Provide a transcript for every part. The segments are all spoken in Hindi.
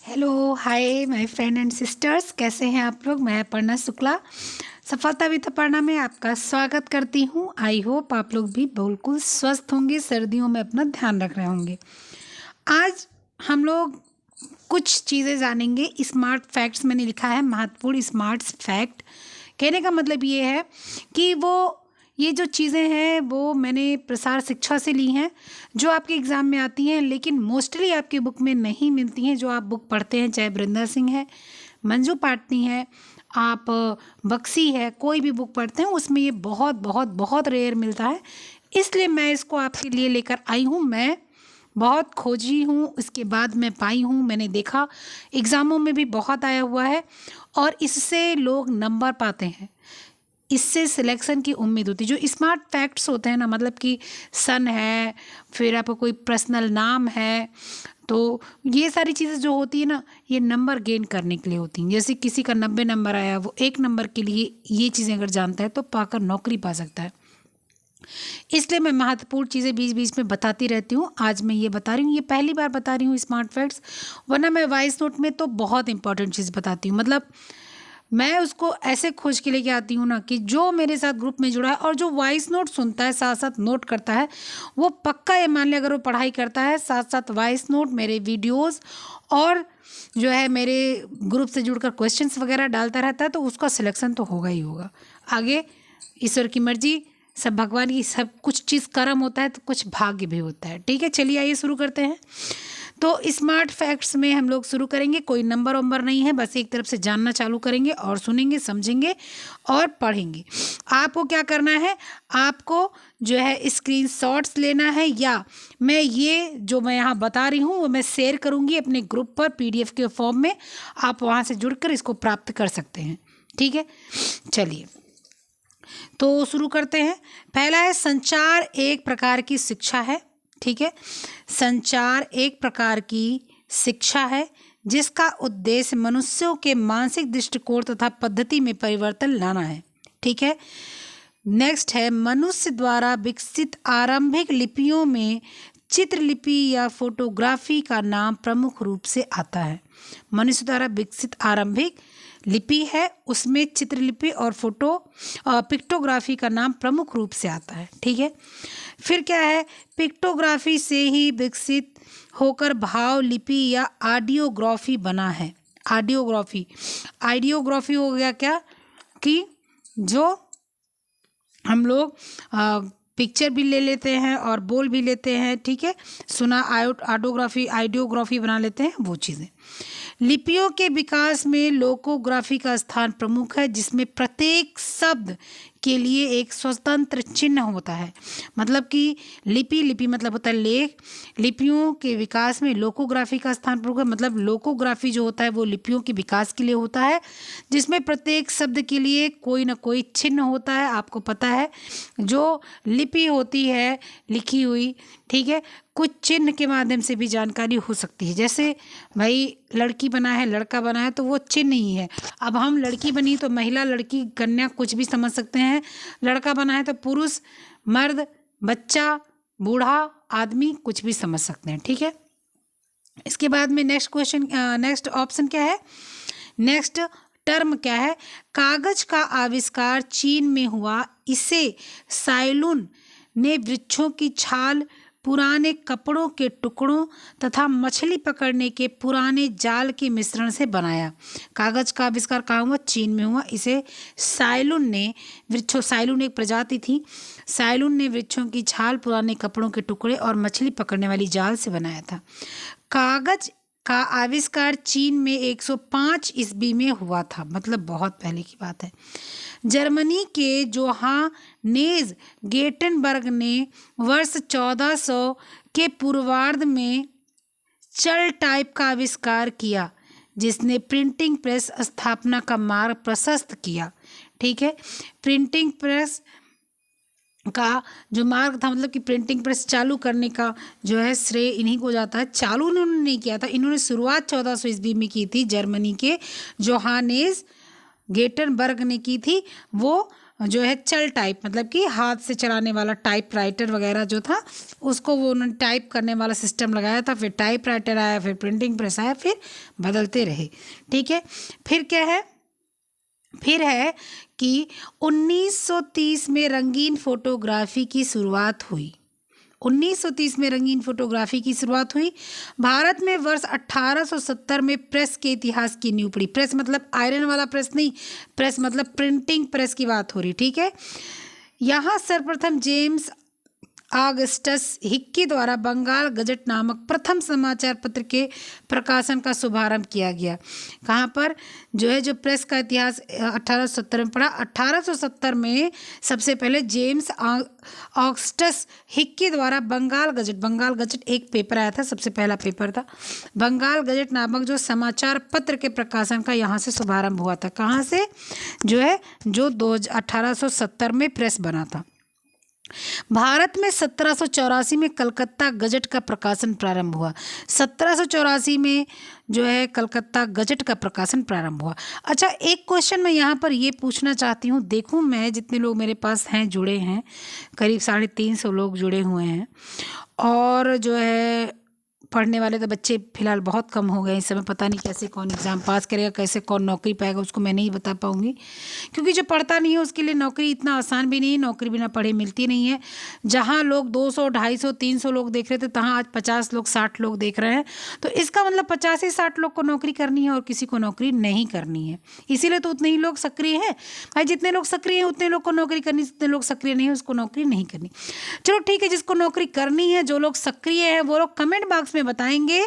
Hello hi my friend and sisters, कैसे हैं आप लोग। मैं अपर्णा शुक्ला सफलता विद अपर्णा में आपका स्वागत करती हूं। आई होप आप लोग भी बिल्कुल स्वस्थ होंगे, सर्दियों में अपना ध्यान रख रहे होंगे। आज हम लोग कुछ चीज़ें जानेंगे। स्मार्ट फैक्ट्स मैंने लिखा है, महत्वपूर्ण स्मार्ट फैक्ट। कहने का मतलब ये है कि ये जो चीज़ें हैं वो मैंने प्रसार शिक्षा से ली हैं, जो आपके एग्ज़ाम में आती हैं लेकिन मोस्टली आपकी बुक में नहीं मिलती हैं। जो आप बुक पढ़ते हैं, चाहे वृंदा सिंह है, मंजू पाटनी है, आप बक्सी है, कोई भी बुक पढ़ते हैं उसमें ये बहुत बहुत बहुत रेयर मिलता है। इसलिए मैं इसको आपके लिए लेकर आई हूँ। मैं बहुत खोजी हूँ, उसके बाद मैं पाई हूँ, मैंने देखा एग्ज़ामों में भी बहुत आया हुआ है और इससे लोग नंबर पाते हैं, इससे सिलेक्शन की उम्मीद होती है। जो स्मार्ट फैक्ट्स होते हैं ना, मतलब कि सन है, फिर आपका कोई पर्सनल नाम है, तो ये सारी चीज़ें जो होती है ना, ये नंबर गेन करने के लिए होती हैं। जैसे किसी का 90 नंबर आया, वो एक नंबर के लिए ये चीज़ें अगर जानता है तो पाकर नौकरी पा सकता है। इसलिए मैं महत्वपूर्ण चीज़ें बीच बीच में बताती रहती हूँ। आज मैं ये बता रही हूँ, ये पहली बार बता रही हूँ स्मार्ट फैक्ट्स, वरना मैं वॉइस नोट में तो बहुत इंपॉर्टेंट चीज़ बताती हूँ। मतलब मैं उसको ऐसे खोज के लेके आती हूँ ना कि जो मेरे साथ ग्रुप में जुड़ा है और जो वॉइस नोट सुनता है साथ साथ नोट करता है, वो पक्का ये मान ले, अगर वो पढ़ाई करता है साथ साथ वॉइस नोट, मेरे वीडियोस और जो है मेरे ग्रुप से जुड़कर क्वेश्चंस वगैरह डालता रहता है, तो उसका सिलेक्शन तो होगा ही होगा। आगे ईश्वर की मर्जी, सब भगवान की, सब कुछ चीज़ कर्म होता है तो कुछ भाग्य भी होता है। ठीक है, चलिए आइए शुरू करते हैं। तो स्मार्ट फैक्ट्स में हम लोग शुरू करेंगे, कोई नंबर वंबर नहीं है, बस एक तरफ से जानना चालू करेंगे और सुनेंगे, समझेंगे और पढ़ेंगे। आपको क्या करना है, आपको जो है स्क्रीनशॉट्स लेना है, या मैं ये जो मैं यहाँ बता रही हूँ वो मैं शेयर करूँगी अपने ग्रुप पर पीडीएफ के फॉर्म में, आप वहाँ से जुड़कर इसको प्राप्त कर सकते हैं। ठीक है, चलिए तो शुरू करते हैं। पहला है, संचार एक प्रकार की शिक्षा है। ठीक है, संचार एक प्रकार की शिक्षा है जिसका उद्देश्य मनुष्यों के मानसिक दृष्टिकोण तथा पद्धति में परिवर्तन लाना है। ठीक है, नेक्स्ट है, मनुष्य द्वारा विकसित आरंभिक लिपियों में चित्रलिपि या फोटोग्राफी का नाम प्रमुख रूप से आता है। मनुष्य द्वारा विकसित आरंभिक लिपि है, उसमें चित्रलिपि और पिक्टोग्राफी का नाम प्रमुख रूप से आता है। ठीक है, फिर क्या है, पिक्टोग्राफी से ही विकसित होकर भाव लिपि या ऑडियोग्राफी बना है। आइडियोग्राफी हो गया क्या, कि जो हम लोग पिक्चर भी ले लेते हैं और बोल भी लेते हैं। ठीक है, सुना आइडियोग्राफी बना लेते हैं, वो चीज़ें। लिपियों के विकास में लोकोग्राफी का स्थान प्रमुख है, जिसमें प्रत्येक शब्द के लिए एक स्वतंत्र चिन्ह होता है। मतलब कि लिपि मतलब होता है लेख। लिपियों के विकास में लोकोग्राफी का स्थान प्रमुख है, मतलब लोकोग्राफी जो होता है वो लिपियों के विकास के लिए होता है, जिसमें प्रत्येक शब्द के लिए कोई ना कोई चिन्ह होता है। आपको पता है जो लिपि होती है लिखी हुई, ठीक है, कुछ चिन्ह के माध्यम से भी जानकारी हो सकती है। जैसे भाई लड़की बना है, लड़का बना है, तो वो चिन्ह ही है। अब हम लड़की बनी तो महिला, लड़की, कन्या कुछ भी समझ सकते हैं। लड़का बना है तो पुरुष, मर्द, बच्चा, बूढ़ा आदमी कुछ भी समझ सकते हैं। ठीक है, इसके बाद में नेक्स्ट ऑप्शन क्या है, नेक्स्ट टर्म क्या है, कागज का आविष्कार चीन में हुआ। इसे साइलुन ने वृक्षों की छाल, पुराने कपड़ों के टुकड़ों तथा मछली पकड़ने के पुराने जाल के मिश्रण से बनाया। कागज का आविष्कार कहाँ हुआ, चीन में हुआ। इसे साइलुन एक प्रजाति थी, साइलुन ने वृक्षों की छाल, पुराने कपड़ों के टुकड़े और मछली पकड़ने वाली जाल से बनाया था। कागज का आविष्कार चीन में 105 ईस्वी में हुआ था, मतलब बहुत पहले की बात है। जर्मनी के जोहानेस गेटेनबर्ग ने वर्ष 1400 के पूर्वार्ध में चल टाइप का आविष्कार किया, जिसने प्रिंटिंग प्रेस स्थापना का मार्ग प्रशस्त किया। ठीक है, प्रिंटिंग प्रेस का जो मार्ग था, मतलब कि प्रिंटिंग प्रेस चालू करने का जो है श्रेय इन्हीं को जाता है। चालू इन्होंने नहीं किया था, इन्होंने शुरुआत 1400 ईस्वी में की थी, जर्मनी के जोहानेस गेटेनबर्ग ने की थी। वो जो है चल टाइप, मतलब कि हाथ से चलाने वाला टाइप राइटर वगैरह जो था उसको वो उन्होंने टाइप करने वाला सिस्टम लगाया था। फिर टाइप राइटर आया, फिर प्रिंटिंग प्रेस आया, फिर बदलते रहे। ठीक है, फिर क्या है, फिर है कि 1930 में रंगीन फोटोग्राफी की शुरुआत हुई। 1930 में रंगीन फोटोग्राफी की शुरुआत हुई। भारत में वर्ष 1870 में प्रेस के इतिहास की नींव पड़ी। प्रेस मतलब आयरन वाला प्रेस नहीं, प्रेस मतलब प्रिंटिंग प्रेस की बात हो रही। ठीक है, यहाँ सर्वप्रथम जेम्स ऑगस्टस हिक्की द्वारा बंगाल गजट नामक प्रथम समाचार पत्र के प्रकाशन का शुभारंभ किया गया। कहाँ पर जो है, जो प्रेस का इतिहास 1870 में पढ़ा। 1870 में सबसे पहले जेम्स ऑगस्टस हिक्की द्वारा बंगाल गजट एक पेपर आया था, सबसे पहला पेपर था। बंगाल गजट नामक जो समाचार पत्र के प्रकाशन का यहाँ से शुभारंभ हुआ था। कहाँ से, जो है जो 1870 में प्रेस बना था। भारत में 1784 में कलकत्ता गजट का प्रकाशन प्रारंभ हुआ। 1784 में जो है कलकत्ता गजट का प्रकाशन प्रारंभ हुआ। अच्छा, एक क्वेश्चन मैं यहाँ पर ये पूछना चाहती हूँ। देखूँ मैं जितने लोग मेरे पास हैं, जुड़े हैं, करीब 350 लोग जुड़े हुए हैं, और जो है पढ़ने वाले तो बच्चे फिलहाल बहुत कम हो गए इस समय। पता नहीं कैसे कौन एग्ज़ाम पास करेगा, कैसे कौन नौकरी पाएगा, उसको मैं नहीं बता पाऊँगी, क्योंकि जो पढ़ता नहीं है उसके लिए नौकरी इतना आसान भी नहीं है। नौकरी बिना पढ़े मिलती नहीं है। जहाँ लोग 200, 250, 300 लोग देख रहे थे, तहाँ आज 50 लोग, 60 लोग देख रहे हैं। तो इसका मतलब 50 से 60 लोग को नौकरी करनी है और किसी को नौकरी नहीं करनी है। इसीलिए तो उतने ही लोग सक्रिय हैं भाई। जितने लोग सक्रिय हैं उतने लोग को नौकरी करनी, जितने लोग सक्रिय नहीं है उसको नौकरी नहीं करनी। चलो ठीक है, जिसको नौकरी करनी है, जो लोग सक्रिय हैं, वो लोग कमेंट बॉक्स में बताएंगे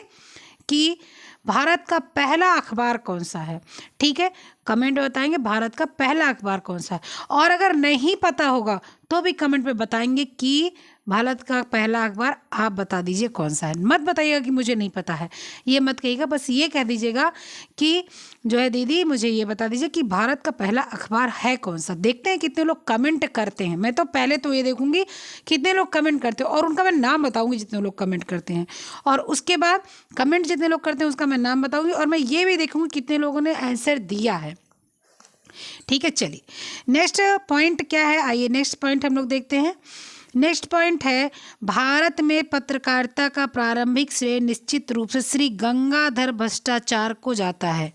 कि भारत का पहला अखबार कौन सा है। ठीक है, कमेंट में बताएंगे भारत का पहला अखबार कौन सा है। और अगर नहीं पता होगा तो भी कमेंट में बताएंगे कि भारत का पहला अखबार आप बता दीजिए कौन सा है। मत बताइएगा कि मुझे नहीं पता है, ये मत कहिएगा। बस ये कह दीजिएगा कि जो है दीदी मुझे ये बता दीजिए कि भारत का पहला अखबार है कौन सा। देखते हैं कितने लोग कमेंट करते हैं। मैं तो पहले तो ये देखूंगी कितने लोग कमेंट करते हैं और उनका मैं नाम बताऊंगी जितने लोग कमेंट करते हैं, और उसके बाद कमेंट जितने लोग करते हैं उसका मैं नाम बताऊंगी, और मैं ये भी देखूंगी कितने लोगों ने आंसर दिया है। ठीक है, चलिए नेक्स्ट पॉइंट क्या है, आइए नेक्स्ट पॉइंट हम लोग देखते हैं। नेक्स्ट पॉइंट है, भारत में पत्रकारिता का प्रारंभिक श्रेय निश्चित रूप से श्री गंगाधर भट्टाचार्य को जाता है।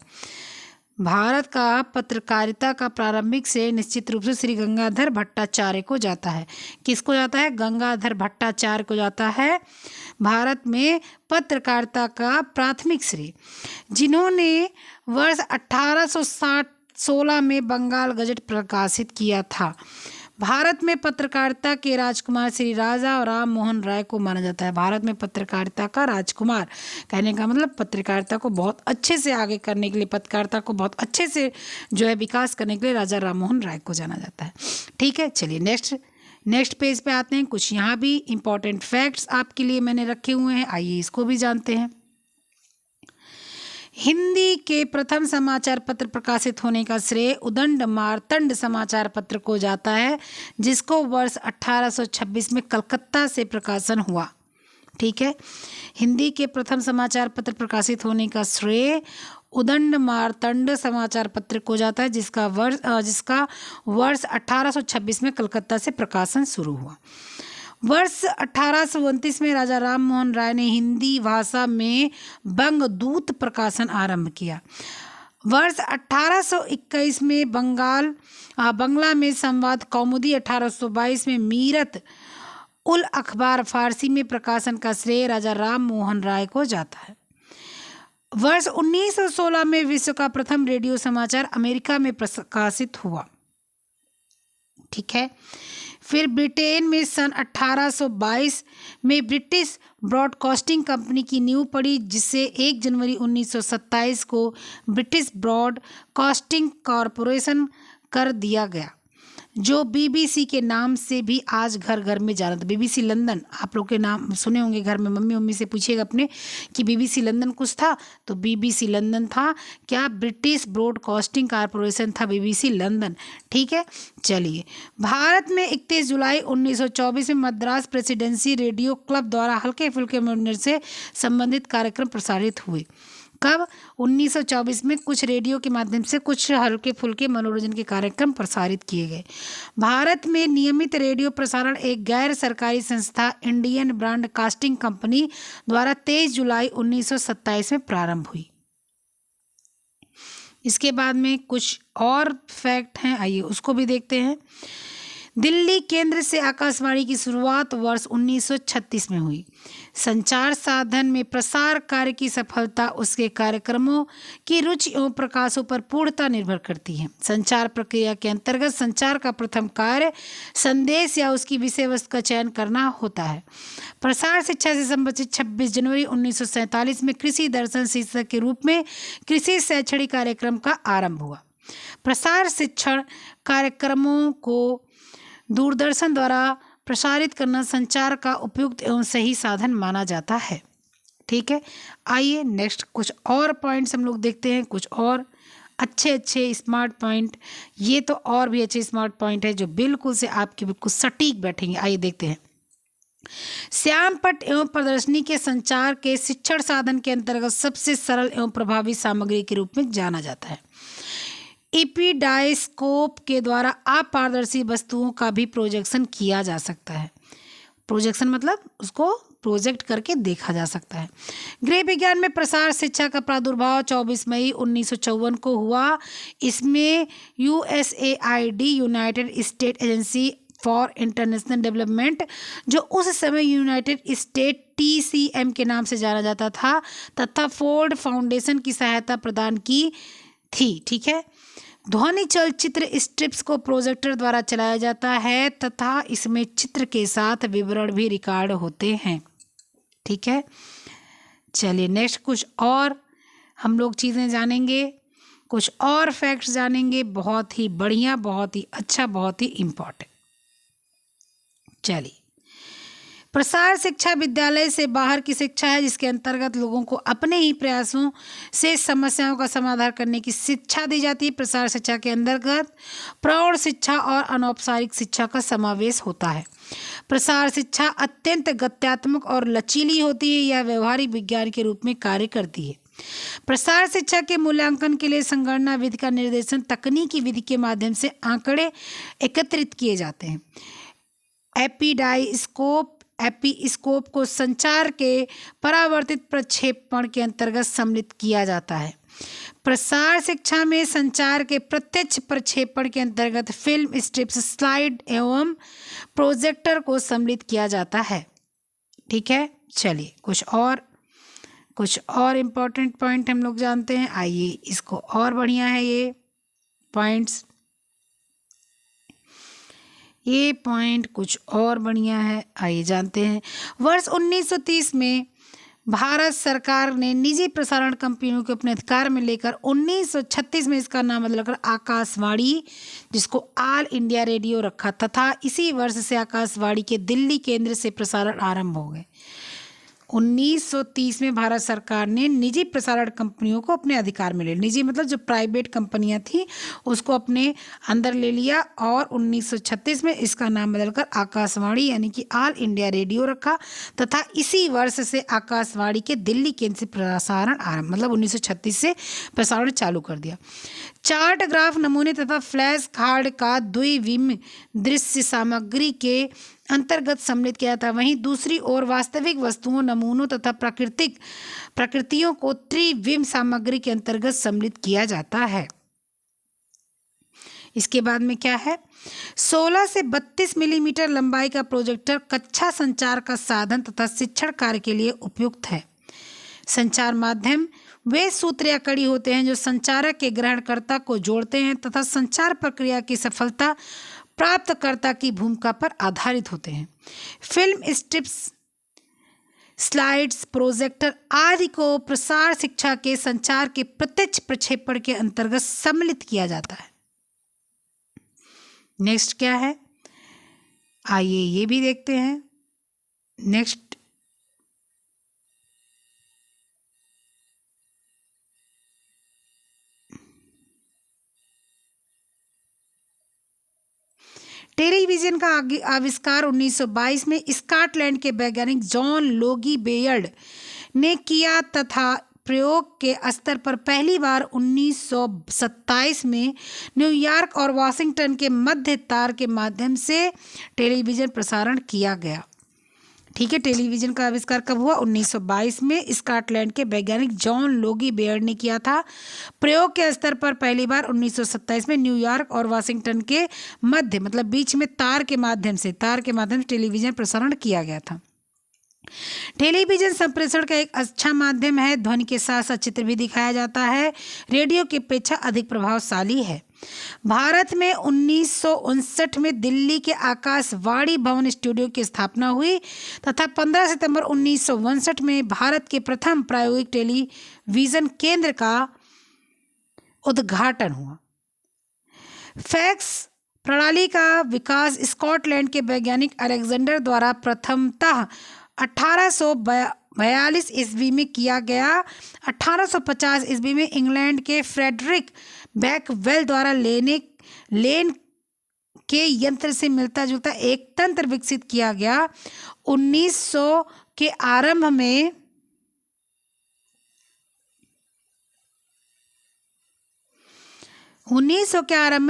भारत का पत्रकारिता का प्रारंभिक श्रेय निश्चित रूप से श्री गंगाधर भट्टाचार्य को जाता है। किसको जाता है? गंगाधर भट्टाचार्य को जाता है भारत में पत्रकारिता का प्राथमिक श्रेय, जिन्होंने वर्ष 1816 में बंगाल गजट प्रकाशित किया था। भारत में पत्रकारिता के राजकुमार श्री राजा राम मोहन राय को माना जाता है। भारत में पत्रकारिता का राजकुमार कहने का मतलब पत्रकारिता को बहुत अच्छे से आगे करने के लिए, पत्रकारिता को बहुत अच्छे से जो है विकास करने के लिए राजा राम मोहन राय को जाना जाता है। ठीक है, चलिए नेक्स्ट पेज पे आते हैं। कुछ यहाँ भी इम्पोर्टेंट फैक्ट्स आपके लिए मैंने रखे हुए हैं, आइए इसको भी जानते हैं। हिंदी के प्रथम समाचार पत्र प्रकाशित होने का श्रेय उदंड मार्तंड समाचार पत्र को जाता है, जिसको वर्ष 1826 में कलकत्ता से प्रकाशन हुआ। ठीक है, हिंदी के प्रथम समाचार पत्र प्रकाशित होने का श्रेय उदंड मार्तंड समाचार पत्र को जाता है, जिसका वर्ष 1826 में कलकत्ता से प्रकाशन शुरू हुआ। वर्ष 1829 में राजा राम मोहन राय ने हिंदी भाषा में बंगदूत प्रकाशन आरंभ किया। वर्ष 1821 में बंगला में संवाद कौमुदी, 1822 में मीरत उल अखबार फारसी में प्रकाशन का श्रेय राजा राम मोहन राय को जाता है। वर्ष 1916 में विश्व का प्रथम रेडियो समाचार अमेरिका में प्रकाशित हुआ। ठीक है, फिर ब्रिटेन में सन 1822 में ब्रिटिश ब्रॉडकास्टिंग कंपनी की नींव पड़ी, जिसे 1 जनवरी 1927 को ब्रिटिश ब्रॉडकास्टिंग कॉरपोरेशन कर दिया गया, जो बीबीसी के नाम से भी आज घर घर में जाना था। बीबीसी लंदन, आप लोग के नाम सुने होंगे घर में, मम्मी से पूछिएगा अपने कि बीबीसी लंदन कुछ था, तो बीबीसी लंदन था क्या? ब्रिटिश ब्रॉडकास्टिंग कॉरपोरेशन था बीबीसी लंदन। ठीक है, चलिए भारत में 31 जुलाई 1924 में मद्रास प्रेसिडेंसी रेडियो क्लब द्वारा हल्के फुल्के मनोरंजन से संबंधित कार्यक्रम प्रसारित हुए। कब? 1924 में कुछ रेडियो के माध्यम से कुछ हल्के फुल्के मनोरंजन के कार्यक्रम प्रसारित किए गए। भारत में नियमित रेडियो प्रसारण एक गैर सरकारी संस्था इंडियन ब्रॉडकास्टिंग कंपनी द्वारा 23 जुलाई 1927 में प्रारंभ हुई। इसके बाद में कुछ और फैक्ट हैं, आइए उसको भी देखते हैं। दिल्ली केंद्र से आकाशवाणी की शुरुआत वर्ष 1936 में हुई। संचार साधन में प्रसार कार्य की सफलता उसके कार्यक्रमों की रुचि एवं प्रकाशों पर पूर्णतः निर्भर करती है। संचार प्रक्रिया के अंतर्गत संचार का प्रथम कार्य संदेश या उसकी विषय वस्तु का चयन करना होता है। प्रसार शिक्षा से संबंधित 26 जनवरी 1947 में कृषि दर्शन शीर्षक के रूप में कृषि शैक्षणिक कार्यक्रम का आरंभ हुआ। प्रसार शिक्षण कार्यक्रमों को दूरदर्शन द्वारा प्रसारित करना संचार का उपयुक्त एवं सही साधन माना जाता है। ठीक है, आइए नेक्स्ट कुछ और पॉइंट्स हम लोग देखते हैं, कुछ और अच्छे स्मार्ट पॉइंट। ये तो और भी अच्छे स्मार्ट पॉइंट है जो बिल्कुल से आपके बिल्कुल सटीक बैठेंगे। आइए देखते हैं। श्यामपट्ट एवं प्रदर्शनी के संचार के शिक्षण साधन के अंतर्गत सबसे सरल एवं प्रभावी सामग्री के रूप में जाना जाता है। एपिडायस्कोप के द्वारा अपारदर्शी वस्तुओं का भी प्रोजेक्शन किया जा सकता है। प्रोजेक्शन मतलब उसको प्रोजेक्ट करके देखा जा सकता है। गृह विज्ञान में प्रसार शिक्षा का प्रादुर्भाव 24 मई 1954 को हुआ। इसमें USAID United state agency for international development, जो उस समय यूनाइटेड स्टेट TCM के नाम से जाना जाता था, तथा फोर्ड फाउंडेशन की सहायता प्रदान की थी। ठीक है, ध्वनि चलचित्र स्ट्रिप्स को प्रोजेक्टर द्वारा चलाया जाता है तथा इसमें चित्र के साथ विवरण भी रिकॉर्ड होते हैं। ठीक है, चलिए नेक्स्ट कुछ और हम लोग चीज़ें जानेंगे, कुछ और फैक्ट्स जानेंगे, बहुत ही बढ़िया, बहुत ही अच्छा, बहुत ही इम्पोर्टेंट। चलिए, प्रसार शिक्षा विद्यालय से बाहर की शिक्षा है जिसके अंतर्गत लोगों को अपने ही प्रयासों से समस्याओं का समाधान करने की शिक्षा दी जाती है। प्रसार शिक्षा के अंतर्गत प्रौढ़ शिक्षा और अनौपचारिक शिक्षा का समावेश होता है। प्रसार शिक्षा अत्यंत गत्यात्मक और लचीली होती है। यह व्यवहारिक विज्ञान के रूप में कार्य करती है। प्रसार शिक्षा के मूल्यांकन के लिए संगणना विधि का निर्देशन तकनीकी विधि के माध्यम से आंकड़े एकत्रित किए जाते हैं। एपिस्कोप को संचार के परावर्तित प्रक्षेपण के अंतर्गत सम्मिलित किया जाता है। प्रसार शिक्षा में संचार के प्रत्यक्ष प्रक्षेपण के अंतर्गत फिल्म स्ट्रिप्स, स्लाइड एवं प्रोजेक्टर को सम्मिलित किया जाता है। ठीक है, चलिए कुछ और इम्पोर्टेंट पॉइंट हम लोग जानते हैं। आइए इसको और बढ़िया है ये पॉइंट कुछ और बढ़िया है, आइए जानते हैं। वर्ष 1930 में भारत सरकार ने निजी प्रसारण कंपनियों को अपने अधिकार में लेकर 1936 में इसका नाम बदलकर आकाशवाणी, जिसको ऑल इंडिया रेडियो रखा तथा इसी वर्ष से आकाशवाणी के दिल्ली केंद्र से प्रसारण आरंभ हो गए। 1930 में भारत सरकार ने निजी प्रसारण कंपनियों को अपने अधिकार में ले लिया। निजी मतलब जो प्राइवेट कंपनियां थी उसको अपने अंदर ले लिया और 1936 में इसका नाम बदलकर आकाशवाणी यानी कि ऑल इंडिया रेडियो रखा तथा इसी वर्ष से आकाशवाणी के दिल्ली केंद्र से प्रसारण आरंभ, मतलब 1936 से प्रसारण चालू कर दिया। चार्ट, ग्राफ, नमूने तथा फ्लैश कार्ड का द्विविम दृश्य सामग्री के अंतर्गत सम्मिलित किया था। वहीं दूसरी ओर वास्तविक वस्तुओं, नमूनों तथा प्रकृतियों को त्रिविम सामग्री के अंतर्गत सम्मिलित किया जाता है। इसके बाद में क्या है? 16 से 32 मिलीमीटर लंबाई का प्रोजेक्टर कक्षा संचार का साधन तथा शिक्षण कार्य के लिए उपयुक्त है। संचार माध्यम वे सूत्र या कड़ी होते हैं जो संचारक के ग्रहणकर्ता को जोड़ते हैं तथा संचार प्रक्रिया की सफलता प्राप्तकर्ता की भूमिका पर आधारित होते हैं। फिल्म स्ट्रिप्स, स्लाइड्स, प्रोजेक्टर आदि को प्रसार शिक्षा के संचार के प्रत्यक्ष प्रक्षेपण के अंतर्गत सम्मिलित किया जाता है। नेक्स्ट क्या है? आइए ये भी देखते हैं। नेक्स्ट टेलीविजन का आविष्कार 1922 में स्कॉटलैंड के वैज्ञानिक जॉन लोगी बेयर्ड ने किया तथा प्रयोग के स्तर पर पहली बार 1927 में न्यूयॉर्क और वाशिंगटन के मध्य तार के माध्यम से टेलीविज़न प्रसारण किया गया। ठीक है, टेलीविज़न का आविष्कार कब हुआ? 1922 में स्कॉटलैंड के वैज्ञानिक जॉन लोगी बेयर्ड ने किया था। प्रयोग के स्तर पर पहली बार 1927 में न्यूयॉर्क और वाशिंगटन के मध्य मतलब बीच में तार के माध्यम से टेलीविज़न प्रसारण किया गया था। टेलीविज़न संप्रेषण का एक अच्छा माध्यम है। ध्वनि के साथ साथ चित्र भी दिखाया जाता है। रेडियो की अपेक्षा अधिक प्रभावशाली है। भारत में 1959 में दिल्ली के आकाशवाणी भवन स्टूडियो की स्थापना हुई तथा 15 सितंबर 1959 में भारत के प्रथम प्रायोगिक टेलीविज़न केंद्र का उद्घाटन हुआ। फैक्स प्रणाली का विकास स्कॉटलैंड के वैज्ञानिक अलेक्जेंडर द्वारा प्रथमतः 1842 ईस्वी में किया गया। 1850 ईस्वी में इंग्लैंड के फ्रेडरिक बैकवेल द्वारा लेन के यंत्र से मिलता जुलता एक तंत्र विकसित किया गया। 1900 के आरंभ में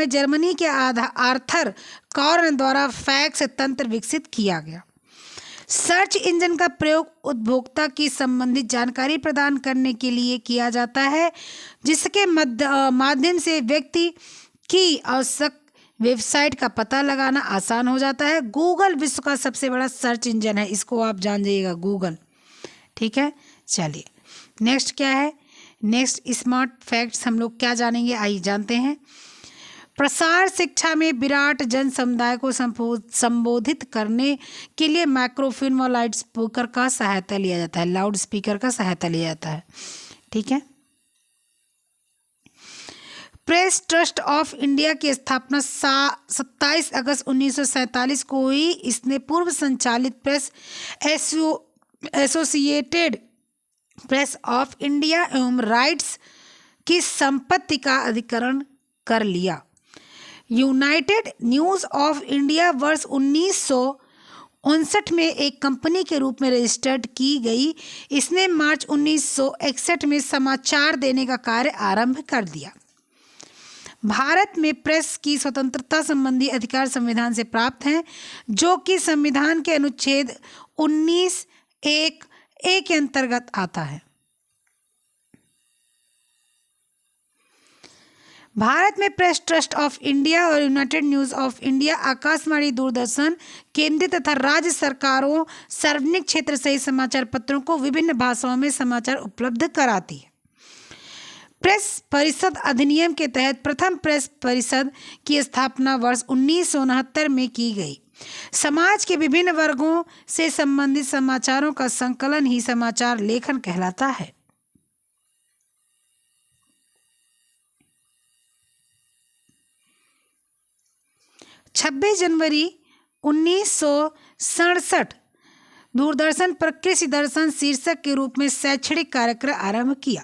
जर्मनी के आर्थर कॉर्न द्वारा फैक्स तंत्र विकसित किया गया। सर्च इंजन का प्रयोग उपभोक्ता की संबंधित जानकारी प्रदान करने के लिए किया जाता है, जिसके माध्यम से व्यक्ति की आवश्यक वेबसाइट का पता लगाना आसान हो जाता है। गूगल विश्व का सबसे बड़ा सर्च इंजन है, इसको आप जान जाइएगा, गूगल। ठीक है, चलिए नेक्स्ट क्या है? नेक्स्ट स्मार्ट फैक्ट्स हम लोग क्या जानेंगे, आइए जानते हैं। प्रसार शिक्षा में विराट जन समुदाय को संबोधित करने के लिए माइक्रोफोन व लाउड स्पीकर का सहायता लिया जाता है। ठीक है। प्रेस ट्रस्ट ऑफ इंडिया की स्थापना 27 अगस्त 1947 को हुई। इसने पूर्व संचालित press associated press of India एवं राइट्स की संपत्ति का अधिग्रहण कर लिया। यूनाइटेड न्यूज़ ऑफ इंडिया वर्ष 1959 में एक कंपनी के रूप में रजिस्टर्ड की गई। इसने मार्च 1961 में समाचार देने का कार्य आरंभ कर दिया। भारत में प्रेस की स्वतंत्रता संबंधी अधिकार संविधान से प्राप्त हैं, जो कि संविधान के अनुच्छेद 19(1)(a) के अंतर्गत आता है। भारत में प्रेस ट्रस्ट ऑफ इंडिया और United news of India Akashvani, Doordarshan, केंद्रीय तथा राज्य सरकारों, सार्वजनिक क्षेत्र सहित समाचार पत्रों को विभिन्न भाषाओं में समाचार उपलब्ध कराती है। प्रेस परिषद अधिनियम के तहत प्रथम प्रेस परिषद की स्थापना वर्ष 1969 में की गई। समाज के विभिन्न वर्गों से संबंधित समाचारों का संकलन ही समाचार लेखन कहलाता है। छब्बीस जनवरी 1967 दूरदर्शन पर कृषि दर्शन शीर्षक के रूप में शैक्षणिक कार्यक्रम आरंभ किया।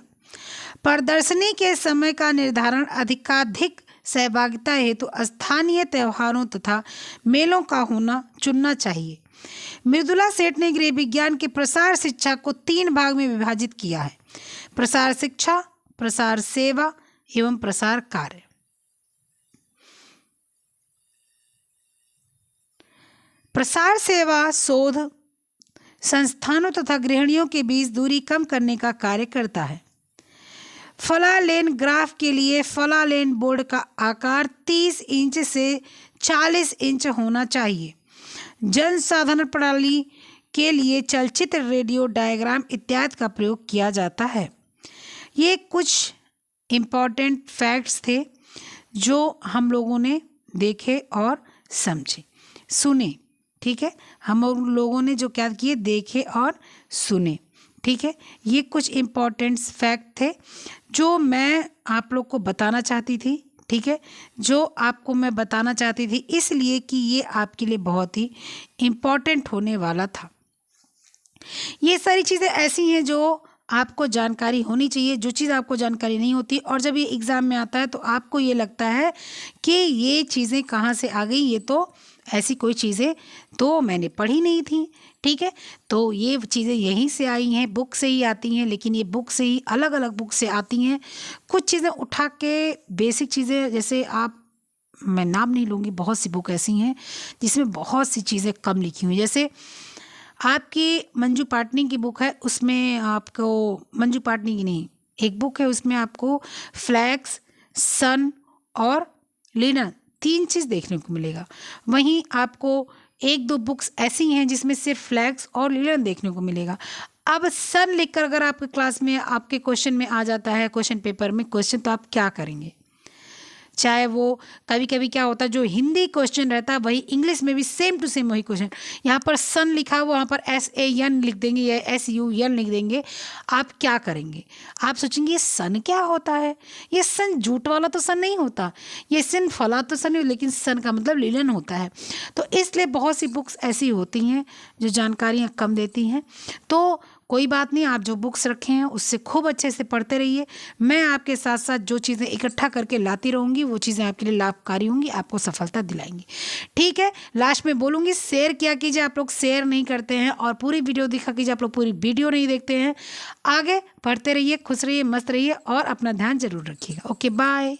प्रदर्शनी के समय का निर्धारण अधिकाधिक सहभागिता हेतु स्थानीय त्योहारों तथा मेलों का चुनना चाहिए। मृदुला सेठ ने गृह विज्ञान के प्रसार शिक्षा को 3 भाग में विभाजित किया है: प्रसार शिक्षा, प्रसार सेवा एवं प्रसार कार्य। प्रसार सेवा शोध संस्थानों तथा गृहिणियों के बीच दूरी कम करने का कार्य करता है। फलालेन ग्राफ के लिए फलालेन बोर्ड का आकार 30 इंच से 40 इंच होना चाहिए। जन साधारण प्रणाली के लिए चलचित्र, रेडियो डायग्राम इत्यादि का प्रयोग किया जाता है। ये कुछ इम्पॉर्टेंट फैक्ट्स थे जो हम लोगों ने देखे और समझे, सुने। ठीक है, हम लोगों ने जो क्या किए, देखे और सुने। ठीक है, ये कुछ इम्पॉर्टेंट फैक्ट थे जो मैं आप लोग को बताना चाहती थी। ठीक है, जो आपको मैं बताना चाहती थी इसलिए कि ये आपके लिए बहुत ही इम्पॉर्टेंट होने वाला था। ये सारी चीज़ें ऐसी हैं जो आपको जानकारी होनी चाहिए। जो चीज़ आपको जानकारी नहीं होती और जब ये एग्ज़ाम में आता है तो आपको ये लगता है कि ये चीज़ें कहाँ से आ गई, ये तो ऐसी कोई चीज़ें तो मैंने पढ़ी नहीं थी। ठीक है, तो ये चीज़ें यहीं से आई हैं, बुक से ही आती हैं, लेकिन ये बुक से ही अलग अलग बुक से आती हैं। कुछ चीज़ें उठा के बेसिक चीज़ें, जैसे आप, मैं नाम नहीं लूँगी, बहुत सी बुक ऐसी हैं जिसमें बहुत सी चीज़ें कम लिखी हुई हैं। जैसे आपकी मंजू पाटनी की बुक है, उसमें आपको, मंजू पाटनी की नहीं, एक बुक है उसमें आपको फ्लैक्स, सन और लिनन 3 चीज़ देखने को मिलेगा। वहीं आपको 1-2 बुक्स ऐसी हैं जिसमें सिर्फ फ्लैक्स और लिनन देखने को मिलेगा। अब सन लिखकर अगर आपके क्लास में, आपके क्वेश्चन में आ जाता है, क्वेश्चन पेपर में क्वेश्चन, तो आप क्या करेंगे? चाहे वो कभी कभी क्या होता है, जो हिंदी क्वेश्चन रहता है वही इंग्लिश में भी सेम टू सेम वही क्वेश्चन, यहाँ पर सन लिखा हुआ, वहाँ पर SAN लिख देंगे या SUN लिख देंगे। आप क्या करेंगे? आप सोचेंगे ये सन क्या होता है, ये सन जूट वाला तो सन नहीं होता, ये सन फला तो सन नहीं, लेकिन सन का मतलब लिनन होता है। तो इसलिए बहुत सी बुक्स ऐसी होती हैं जो जानकारियाँ कम देती हैं। तो कोई बात नहीं, आप जो बुक्स रखे हैं उससे खूब अच्छे से पढ़ते रहिए। मैं आपके साथ साथ जो चीज़ें इकट्ठा करके लाती रहूँगी वो चीज़ें आपके लिए लाभकारी होंगी, आपको सफलता दिलाएंगी। ठीक है, लास्ट में बोलूँगी, शेयर किया कीजिए, आप लोग शेयर नहीं करते हैं, और पूरी वीडियो देखा कीजिए, आप लोग पूरी वीडियो नहीं देखते हैं। आगे पढ़ते रहिए, खुश रहिए, मस्त रहिए और अपना ध्यान जरूर रखिएगा। Okay, bye.